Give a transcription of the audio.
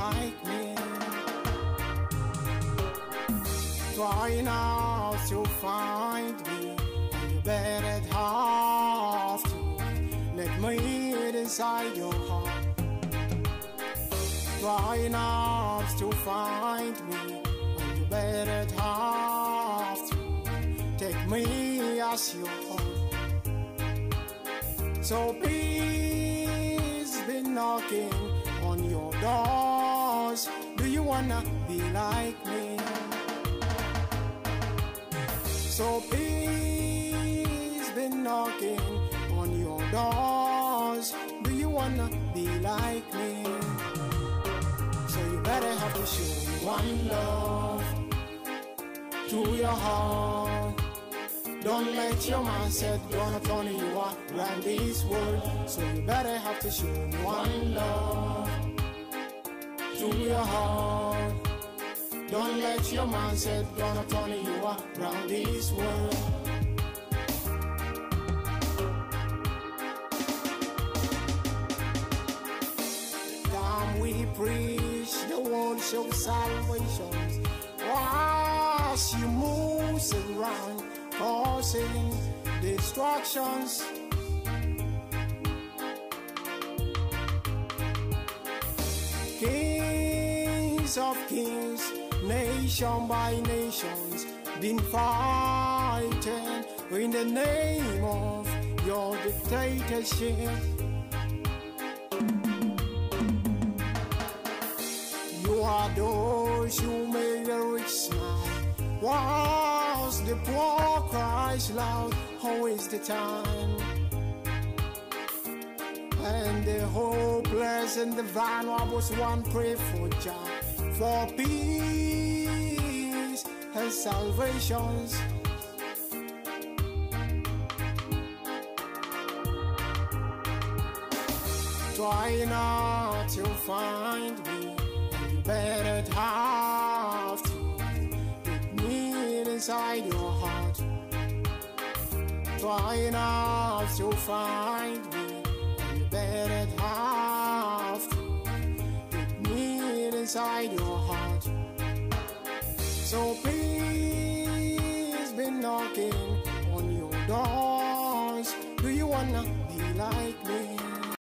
like me. Try now to find me, and you better have to let me in inside your heart. Try now to find me, and you better have to take me as your own. So peace been knocking on your doors. Do you wanna be like me? So peace been knocking on your doors. Do you wanna be like me? So you better have to show me one love to your heart. Don't let your mindset gonna turn you around this world. So you better have to show me one love to your heart. Don't let your mindset gonna turn you around this world. Come we preach the world show salvation. Watch you moves around causing destructions. Kings of kings, nation by nations, been fighting in the name of your dictatorship. You are those who make the rich smile, whilst the poor cries loud. How is the time? And the hopeless and the vulnerable one pray for Jah, for peace and salvations. Try not to find me, and you better have to put me inside your heart. Try not to find me, and you better have to put me inside your heart. So peace been knocking on your doors. Do you wanna be like me?